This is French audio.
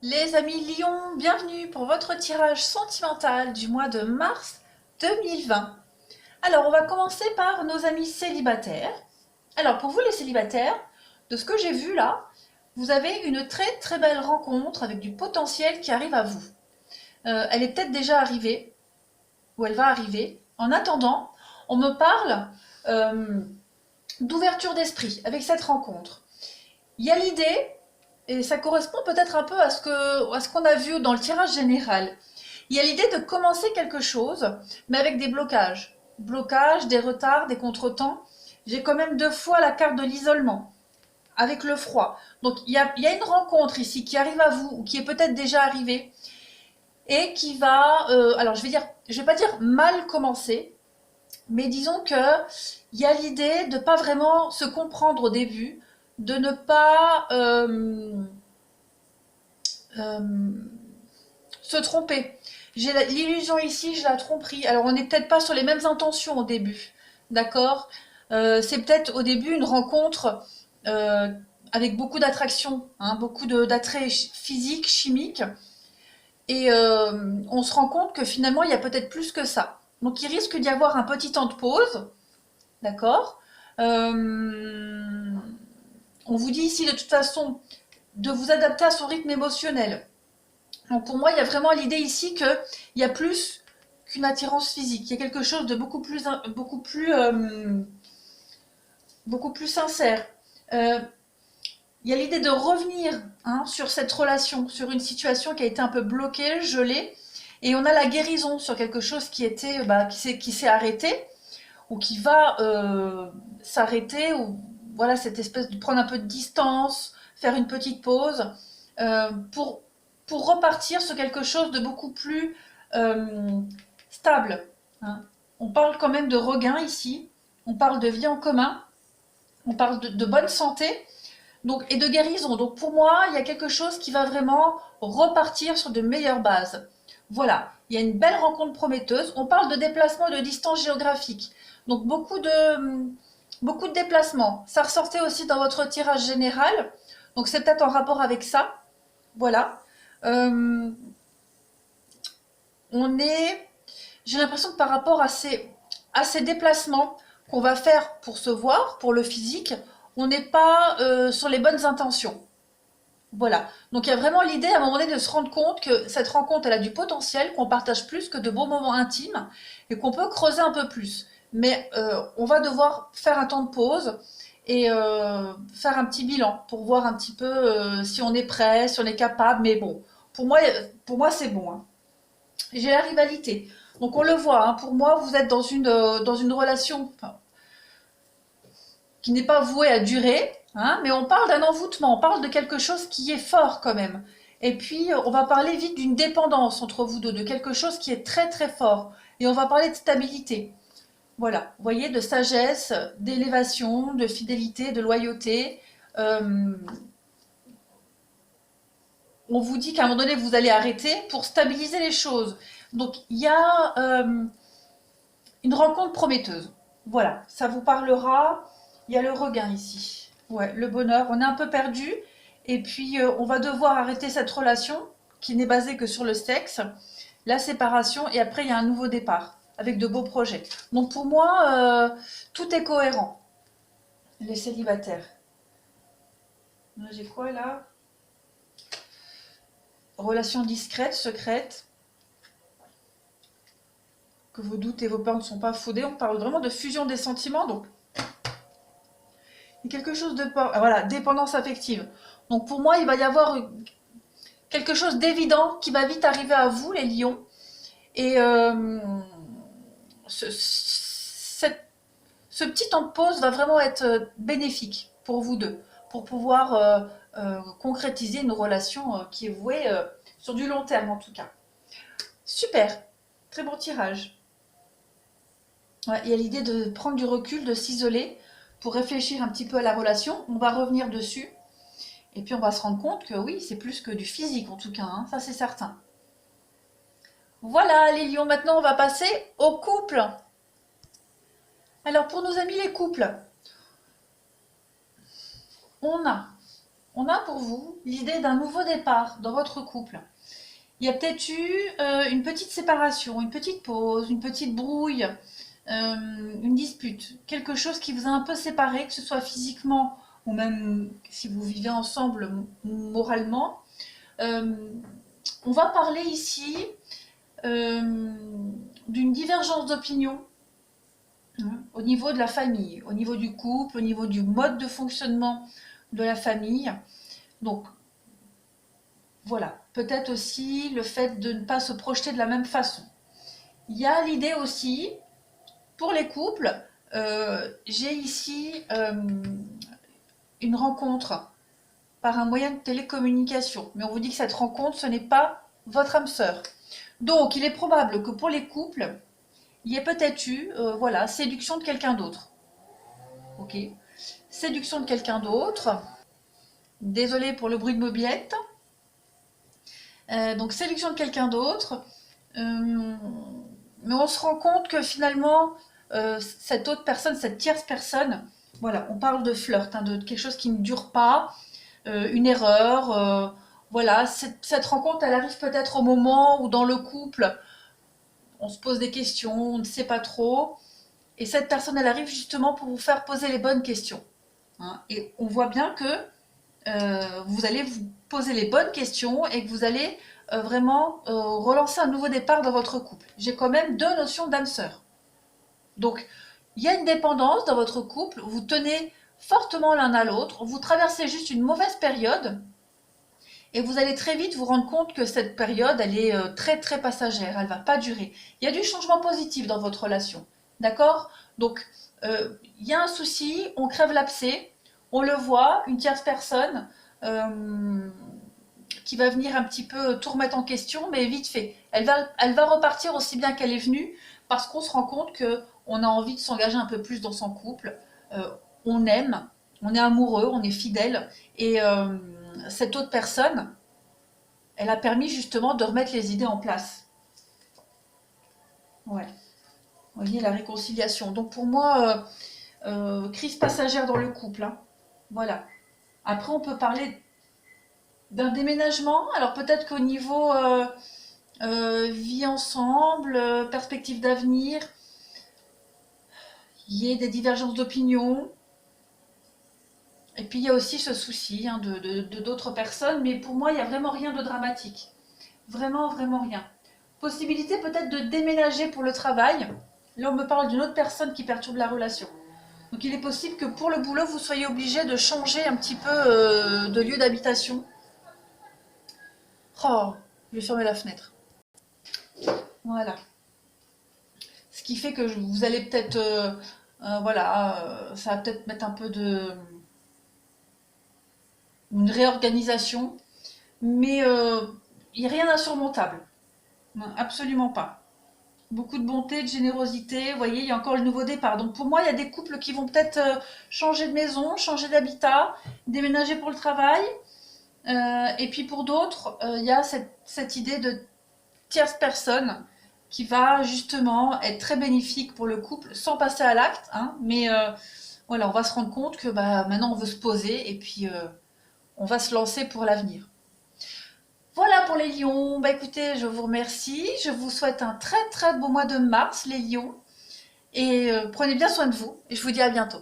Les amis Lion, bienvenue pour votre tirage sentimental du mois de mars 2020. Alors, on va commencer par nos amis célibataires. Alors, pour vous les célibataires, de ce que j'ai vu là, vous avez une très très belle rencontre avec du potentiel qui arrive à vous. Elle est peut-être déjà arrivée, ou elle va arriver. En attendant, on me parle euh, d'ouverture d'esprit avec cette rencontre. Il y a l'idée, et ça correspond peut-être un peu à ce qu'on a vu dans le tirage général. Il y a l'idée de commencer quelque chose, mais avec des blocages. Blocages, des retards, des contretemps. J'ai quand même deux fois la carte de l'isolement, avec le froid. Donc il y a une rencontre ici qui arrive à vous, ou qui est peut-être déjà arrivée, et qui va, alors je vais pas dire mal commencer, mais disons que il y a l'idée de pas vraiment se comprendre au début, de ne pas euh, se tromper. J'ai l'illusion ici, je la tromperie. Alors on n'est peut-être pas sur les mêmes intentions au début, d'accord. C'est peut-être au début une rencontre euh, avec beaucoup d'attraction, hein, beaucoup d'attrait physique, chimique, et on se rend compte que finalement il y a peut-être plus que ça. Donc il risque d'y avoir un petit temps de pause, d'accord. On vous dit ici de toute façon de vous adapter à son rythme émotionnel. Donc pour moi, il y a vraiment l'idée ici qu'il y a plus qu'une attirance physique. Il y a quelque chose de beaucoup plus sincère. Euh, il y a l'idée de revenir, hein, sur cette relation, sur une situation qui a été un peu bloquée, gelée, et on a la guérison sur quelque chose qui s'est arrêté ou qui va s'arrêter, ou voilà, cette espèce de prendre un peu de distance, faire une petite pause euh, pour pour repartir sur quelque chose de beaucoup plus euh, stable, hein. On parle quand même de regain ici, on parle de vie en commun, on parle de bonne santé, donc, et de guérison. Donc pour moi, il y a quelque chose qui va vraiment repartir sur de meilleures bases. Voilà, il y a une belle rencontre prometteuse. On parle de déplacement et de distance géographique. Donc beaucoup de déplacements. Ça ressortait aussi dans votre tirage général. Donc c'est peut-être en rapport avec ça. Voilà. Euh, on est, j'ai l'impression que par rapport à ces déplacements qu'on va faire pour se voir, pour le physique, on n'est pas sur les bonnes intentions. Voilà. Donc il y a vraiment l'idée à un moment donné de se rendre compte que cette rencontre, elle a du potentiel, qu'on partage plus que de beaux moments intimes et qu'on peut creuser un peu plus. Mais on va devoir faire un temps de pause et faire un petit bilan pour voir un petit peu si on est prêt, si on est capable. Mais bon, pour moi c'est bon, hein. J'ai la rivalité. Donc on le voit, hein, pour moi, vous êtes dans une relation, enfin, qui n'est pas vouée à durer, hein, mais on parle d'un envoûtement, on parle de quelque chose qui est fort quand même. Et puis on va parler vite d'une dépendance entre vous deux, de quelque chose qui est très très fort. Et on va parler de stabilité. Voilà, vous voyez, de sagesse, d'élévation, de fidélité, de loyauté. Euh, on vous dit qu'à un moment donné, vous allez arrêter pour stabiliser les choses. Donc il y a une rencontre prometteuse. Voilà, ça vous parlera. Il y a le regain ici. Ouais, le bonheur. On est un peu perdu. Et puis, on va devoir arrêter cette relation qui n'est basée que sur le sexe, la séparation, et après, il y a un nouveau départ avec de beaux projets. Donc, pour moi, tout est cohérent. Les célibataires. J'ai quoi là? Relation discrète, secrète, que vos doutes et vos peurs ne sont pas fondés. On parle vraiment de fusion des sentiments. Donc, il y a quelque chose de voilà, dépendance affective. Donc pour moi, il va y avoir quelque chose d'évident qui va vite arriver à vous, les lions. Et ce, cette- ce petit temps de pause va vraiment être bénéfique pour vous deux, pour pouvoir concrétiser une relation qui est vouée sur du long terme en tout cas. Super, très bon tirage. Ouais, il y a l'idée de prendre du recul, de s'isoler pour réfléchir un petit peu à la relation. On va revenir dessus. Et puis on va se rendre compte que oui, c'est plus que du physique en tout cas, hein, ça c'est certain. Voilà les lions, maintenant on va passer au couple. Alors pour nos amis les couples, on a on a pour vous l'idée d'un nouveau départ dans votre couple. Il y a peut-être eu une petite séparation, une petite pause, une petite brouille, une dispute, quelque chose qui vous a un peu séparé, que ce soit physiquement ou même si vous vivez ensemble moralement. Euh, on va parler ici euh, d'une divergence d'opinion, hein, au niveau de la famille, au niveau du couple, au niveau du mode de fonctionnement de la famille. Donc voilà, peut-être aussi le fait de ne pas se projeter de la même façon. Il y a l'idée aussi, pour les couples, j'ai ici une rencontre par un moyen de télécommunication. Mais on vous dit que cette rencontre, ce n'est pas votre âme sœur. Donc, il est probable que pour les couples, il y ait peut-être eu, voilà, séduction de quelqu'un d'autre. Ok. Séduction de quelqu'un d'autre. Désolée pour le bruit de mobilette. Donc, séduction de quelqu'un d'autre. Mais on se rend compte que finalement, cette autre personne, cette tierce personne, voilà, on parle de flirt, hein, de quelque chose qui ne dure pas, une erreur. Voilà, cette rencontre, elle arrive peut-être au moment où dans le couple, on se pose des questions, on ne sait pas trop. Et cette personne, elle arrive justement pour vous faire poser les bonnes questions, hein. Et on voit bien que vous allez vous poser les bonnes questions et que vous allez vraiment relancer un nouveau départ dans votre couple. J'ai quand même deux notions d'âme sœur. Donc, il y a une dépendance dans votre couple, vous tenez fortement l'un à l'autre, vous traversez juste une mauvaise période et vous allez très vite vous rendre compte que cette période, elle est très très passagère, elle ne va pas durer. Il y a du changement positif dans votre relation, d'accord? Donc, il y a un souci, on crève l'abcès, on le voit, une tierce personne qui va venir un petit peu tout remettre en question, mais vite fait. Elle va repartir aussi bien qu'elle est venue, parce qu'on se rend compte qu'on a envie de s'engager un peu plus dans son couple. On aime, on est amoureux, on est fidèle, et cette autre personne, elle a permis justement de remettre les idées en place. Ouais. Vous voyez, la réconciliation. Donc pour moi, crise passagère dans le couple, hein. Voilà. Après, on peut parler d'un déménagement. Alors peut-être qu'au niveau vie ensemble, perspective d'avenir, il y ait des divergences d'opinion. Et puis il y a aussi ce souci, hein, de d'autres personnes, mais pour moi, il n'y a vraiment rien de dramatique. Vraiment, vraiment rien. Possibilité peut-être de déménager pour le travail. Là, on me parle d'une autre personne qui perturbe la relation. Donc il est possible que pour le boulot, vous soyez obligé de changer un petit peu de lieu d'habitation. Oh, je vais fermer la fenêtre. Voilà. Ce qui fait que vous allez peut-être, voilà, ça va peut-être mettre un peu de une réorganisation, mais il n'y a rien d'insurmontable. Non, absolument pas. Beaucoup de bonté, de générosité. Vous voyez, il y a encore le nouveau départ. Donc pour moi, il y a des couples qui vont peut-être changer de maison, changer d'habitat, déménager pour le travail. Et puis pour d'autres, il y a cette idée de tierce personne qui va justement être très bénéfique pour le couple sans passer à l'acte, hein, mais voilà, on va se rendre compte que bah, maintenant on veut se poser et puis on va se lancer pour l'avenir. Voilà pour les lions. Bah écoutez, je vous remercie. Je vous souhaite un très très beau mois de mars, les lions. Et prenez bien soin de vous. Et je vous dis à bientôt.